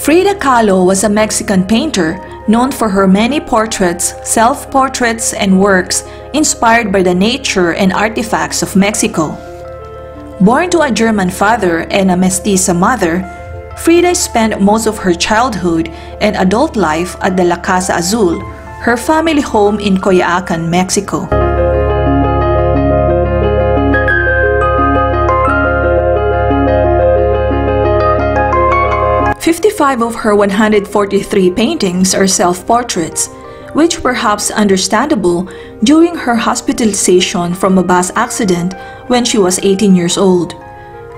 Frida Kahlo was a Mexican painter known for her many portraits, self-portraits, and works inspired by the nature and artifacts of Mexico. Born to a German father and a mestiza mother, Frida spent most of her childhood and adult life at the La Casa Azul, her family home in Coyoacan, Mexico. "55 of her 143 paintings are self-portraits, which perhaps understandable during her hospitalization from a bus accident when she was 18 years old.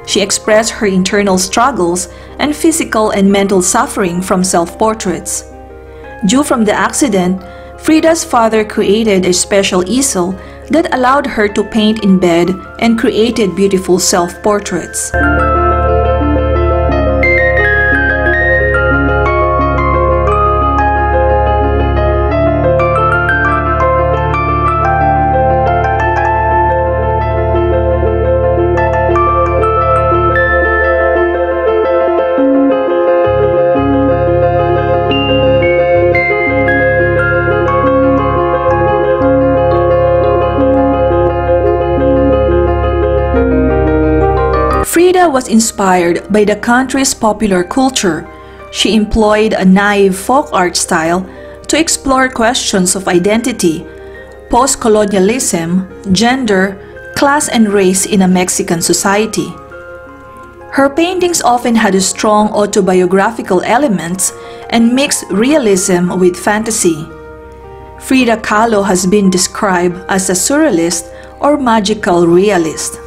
She expressed her internal struggles and physical and mental suffering from self-portraits. Due from the accident, Frida's father created a special easel that allowed her to paint in bed and created beautiful self-portraits. Frida was inspired by the country's popular culture. She employed a naive folk art style to explore questions of identity, post-colonialism, gender, class, and race in a Mexican society. Her paintings often had strong autobiographical elements and mixed realism with fantasy. Frida Kahlo has been described as a surrealist or magical realist.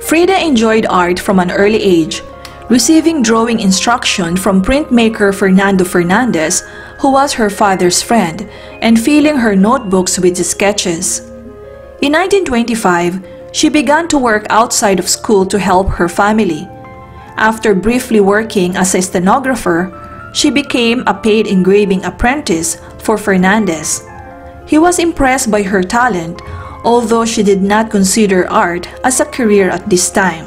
Frida enjoyed art from an early age, receiving drawing instruction from printmaker Fernando Fernandez, who was her father's friend, and filling her notebooks with sketches. In 1925, she began to work outside of school to help her family. After briefly working as a stenographer, she became a paid engraving apprentice for Fernandez. He was impressed by her talent, although she did not consider art as a career at this time.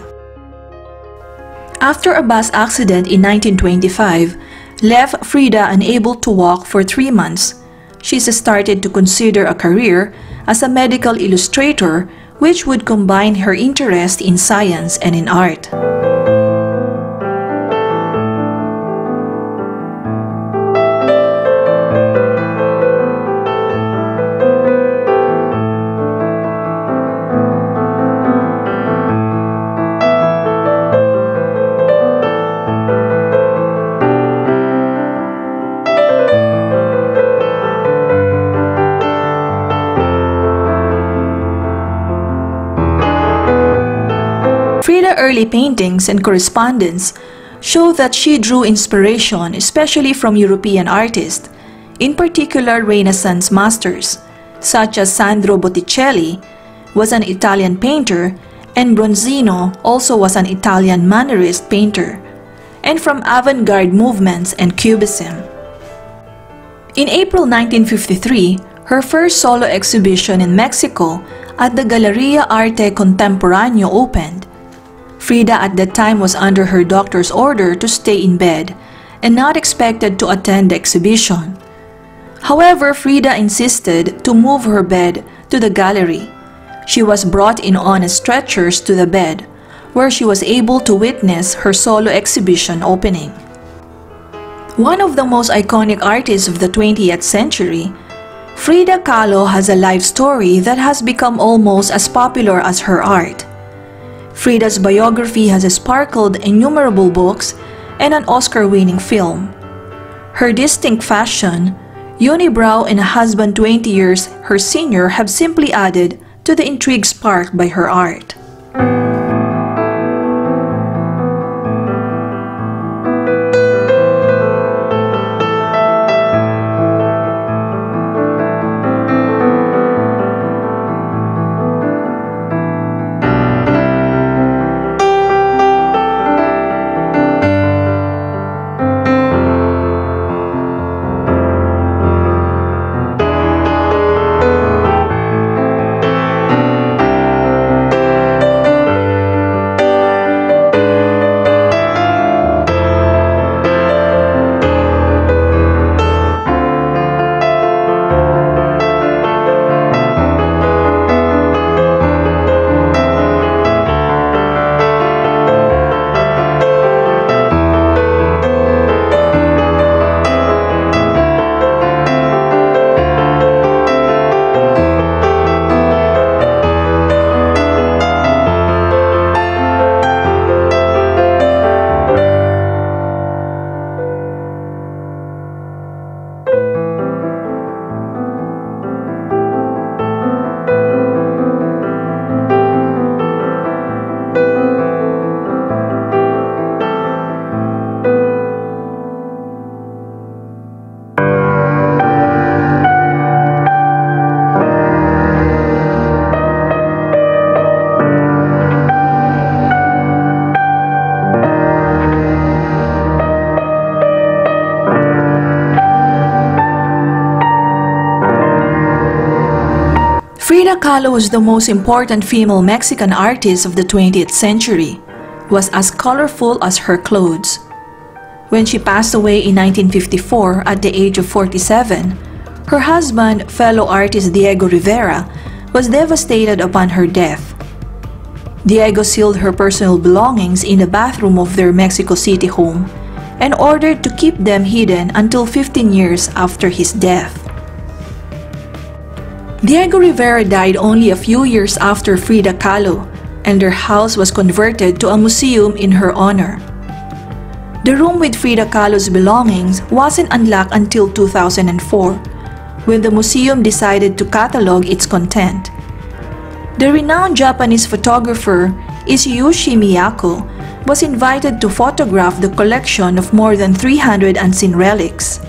After a bus accident in 1925 left Frida unable to walk for 3 months, she started to consider a career as a medical illustrator, which would combine her interest in science and in art. Frida's early paintings and correspondence show that she drew inspiration especially from European artists, in particular Renaissance masters, such as Sandro Botticelli was an Italian painter, and Bronzino also was an Italian Mannerist painter, and from avant-garde movements and Cubism. In April 1953, her first solo exhibition in Mexico at the Galeria Arte Contemporáneo opened. Frida at that time was under her doctor's order to stay in bed and not expected to attend the exhibition. However, Frida insisted to move her bed to the gallery. She was brought in on stretchers to the bed, where she was able to witness her solo exhibition opening. One of the most iconic artists of the 20th century, Frida Kahlo has a life story that has become almost as popular as her art. Frida's biography has sparkled innumerable books and an Oscar-winning film. Her distinct fashion, unibrow, and a husband 20 years her senior have simply added to the intrigue sparked by her art. Frida Kahlo was the most important female Mexican artist of the 20th century, was as colorful as her clothes. When she passed away in 1954 at the age of 47, her husband, fellow artist Diego Rivera, was devastated upon her death. Diego sealed her personal belongings in the bathroom of their Mexico City home and ordered to keep them hidden until 15 years after his death. Diego Rivera died only a few years after Frida Kahlo, and their house was converted to a museum in her honor. The room with Frida Kahlo's belongings wasn't unlocked until 2004, when the museum decided to catalog its content. The renowned Japanese photographer Ishiyoshi Miyako was invited to photograph the collection of more than 300 unseen relics.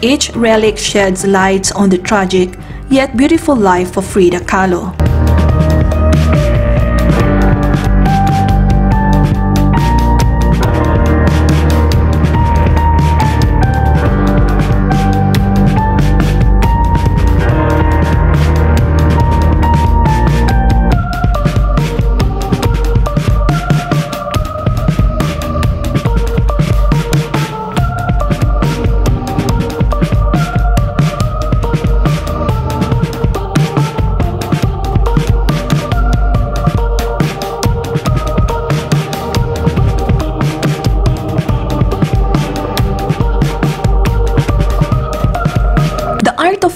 Each relic sheds light on the tragic yet beautiful life of Frida Kahlo.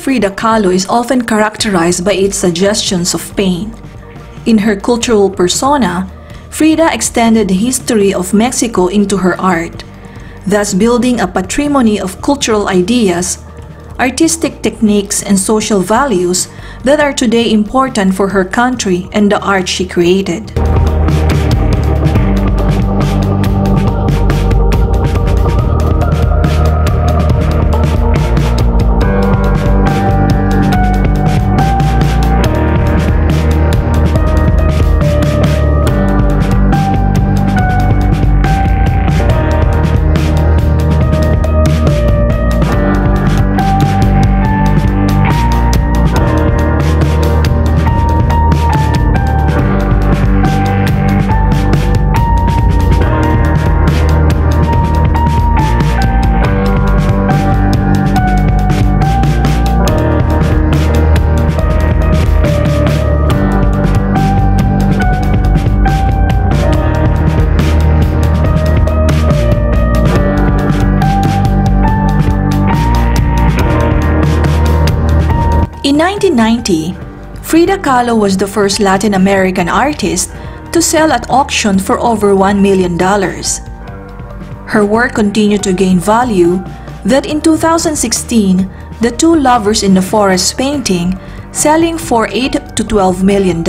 Frida Kahlo is often characterized by its suggestions of pain. In her cultural persona, Frida extended the history of Mexico into her art, thus building a patrimony of cultural ideas, artistic techniques, and social values that are today important for her country and the art she created. In 1990, Frida Kahlo was the first Latin American artist to sell at auction for over $1 million. Her work continued to gain value that in 2016, the Two Lovers in the Forest painting selling for $8 to $12 million.